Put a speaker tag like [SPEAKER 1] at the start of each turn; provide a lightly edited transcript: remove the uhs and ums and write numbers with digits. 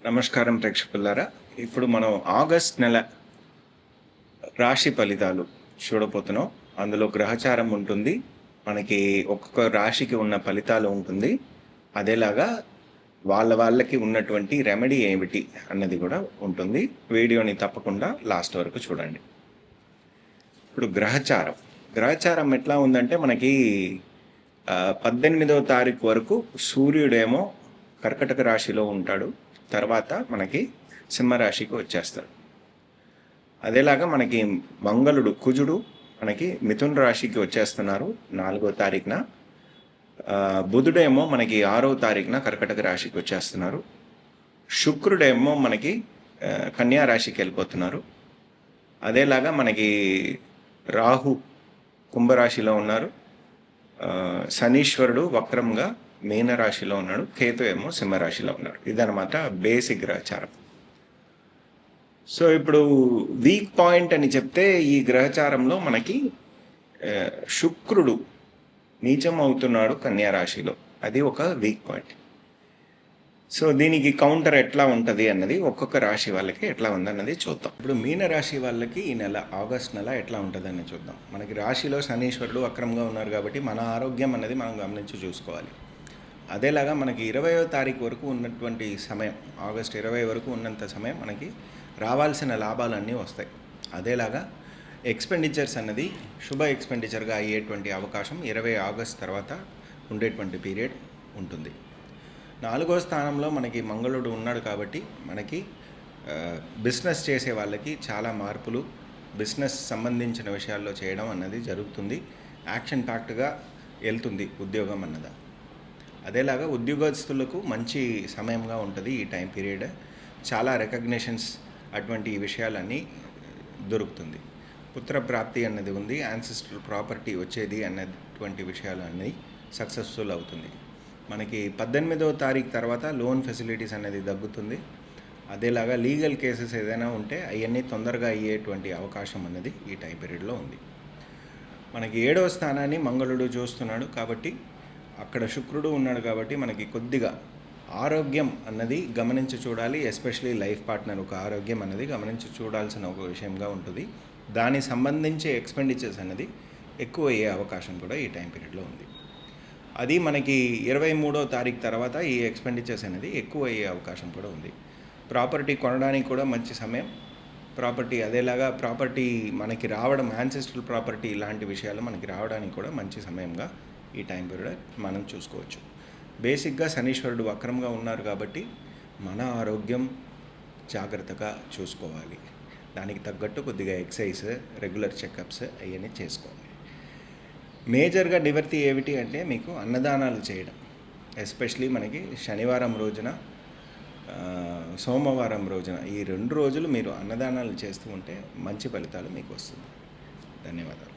[SPEAKER 1] నమస్కారం ప్రేక్షకులారా. ఇప్పుడు మనం ఆగస్ట్ నెల రాశి ఫలితాలు చూడబోతున్నాం. అందులో గ్రహచారం ఉంటుంది, మనకి ఒక్కొక్క రాశికి ఉన్న ఫలితాలు ఉంటుంది. అదేలాగా వాళ్ళకి ఉన్నటువంటి రెమెడీ ఏమిటి అన్నది కూడా ఉంటుంది. వీడియోని తప్పకుండా లాస్ట్ వరకు చూడండి. ఇప్పుడు గ్రహచారం ఎట్లా ఉందంటే మనకి 18వ తారీఖు వరకు సూర్యుడేమో కర్కటక రాశిలో ఉంటాడు. తర్వాత మనకి సింహరాశికి వచ్చేస్తాడు. అదేలాగా మనకి మంగళుడు కుజుడు మనకి మిథున రాశికి వచ్చేస్తున్నారు 4వ తారీఖున. బుధుడేమో మనకి 6వ తారీఖున కర్కటక రాశికి వచ్చేస్తున్నారు. శుక్రుడేమో మనకి కన్యా రాశికి వెళ్ళిపోతున్నారు. అదేలాగా మనకి రాహు కుంభరాశిలో ఉన్నారు. శనీశ్వరుడు వక్రంగా మీనరాశిలో ఉన్నాడు. కేతు ఏమో సింహరాశిలో ఉన్నాడు. ఇదనమాట బేసిక్ గ్రహచారం. సో ఇప్పుడు వీక్ పాయింట్ అని చెప్తే ఈ గ్రహచారంలో మనకి శుక్రుడు నీచం అవుతున్నాడు కన్యా రాశిలో. అది ఒక వీక్ పాయింట్. సో దీనికి కౌంటర్ ఎట్లా ఉంటుంది అన్నది ఒక్కొక్క రాశి వాళ్ళకి ఎట్లా ఉందన్నది చూద్దాం. ఇప్పుడు మీనరాశి వాళ్ళకి ఈ నెల ఆగస్ట్ నెల ఎట్లా ఉంటుందని చూద్దాం. మనకి రాశిలో శనీశ్వరుడు వక్రంగా ఉన్నారు కాబట్టి మన ఆరోగ్యం అన్నది మనం గమనించి చూసుకోవాలి. అదేలాగా మనకి 20వ తారీఖు వరకు ఉన్నటువంటి సమయం, ఆగస్ట్ 20 వరకు ఉన్నంత సమయం మనకి రావాల్సిన లాభాలన్నీ వస్తాయి. అదేలాగా ఎక్స్పెండిచర్స్ అన్నది శుభ ఎక్స్పెండిచర్గా అయ్యేటువంటి అవకాశం 20 ఆగస్ట్ తర్వాత ఉండేటువంటి పీరియడ్ ఉంటుంది. 4వ స్థానంలో మనకి మంగళుడు ఉన్నాడు కాబట్టి మనకి బిజినెస్ చేసే వాళ్ళకి చాలా మార్పులు, బిజినెస్ సంబంధించిన విషయాల్లో చేయడం అన్నది జరుగుతుంది. యాక్షన్ ప్యాక్ట్గా వెళ్తుంది ఉద్యోగం అన్నది. అదేలాగా ఉద్యోగస్తులకు మంచి సమయంగా ఉంటుంది ఈ టైం పీరియడ్. చాలా రికగ్నిషన్స్ అటువంటి విషయాలన్నీ దొరుకుతుంది. పుత్రప్రాప్తి అన్నది ఉంది, యాన్సిస్ట్రల్ ప్రాపర్టీ వచ్చేది అన్నటువంటి విషయాలు అన్నీ సక్సెస్ఫుల్ అవుతుంది. మనకి 18వ తారీఖు తర్వాత లోన్ ఫెసిలిటీస్ అనేది తగ్గుతుంది. అదేలాగా లీగల్ కేసెస్ ఏదైనా ఉంటే అవన్నీ తొందరగా అయ్యేటువంటి అవకాశం అన్నది ఈ టైం పీరియడ్లో ఉంది. మనకి 7వ స్థానాన్ని మంగళుడు చూస్తున్నాడు కాబట్టి అక్కడ శుక్రుడు ఉన్నాడు కాబట్టి మనకి కొద్దిగా ఆరోగ్యం అన్నది గమనించి చూడాలి. ఎస్పెషలీ లైఫ్ పార్ట్నర్ ఒక ఆరోగ్యం అన్నది గమనించి చూడాల్సిన ఒక విషయంగా ఉంటుంది. దానికి సంబంధించి ఎక్స్పెండిచర్స్ అన్నది ఎక్కువ అయ్యే అవకాశం కూడా ఈ టైం పీరియడ్లో ఉంది. అది మనకి 23వ తారీఖు తర్వాత ఈ ఎక్స్పెండిచర్స్ అనేది ఎక్కువ అయ్యే అవకాశం కూడా ఉంది. ప్రాపర్టీ కొనడానికి కూడా మంచి సమయం. అదేలాగా ప్రాపర్టీ మనకి రావడం, యాన్సెస్ట్రల్ ప్రాపర్టీ ఇలాంటి విషయాలు మనకి రావడానికి కూడా మంచి సమయంగా ఈ టైం పీరియడ్ మనం చూసుకోవచ్చు. బేసిక్గా శనీశ్వరుడు వక్రంగా ఉన్నారు కాబట్టి మన ఆరోగ్యం జాగ్రత్తగా చూసుకోవాలి. దానికి తగ్గట్టు కొద్దిగా ఎక్సర్సైజ్, రెగ్యులర్ చెకప్స్ అవన్నీ చేసుకోవాలి. మేజర్గా నివర్తి ఏమిటి అంటే మీకు అన్నదానాలు చేయడం. ఎస్పెషలీ మనకి శనివారం రోజున, సోమవారం రోజున ఈ 2 రోజులు మీరు అన్నదానాలు చేస్తూ ఉంటే మంచి ఫలితాలు మీకు వస్తుంది. ధన్యవాదాలు.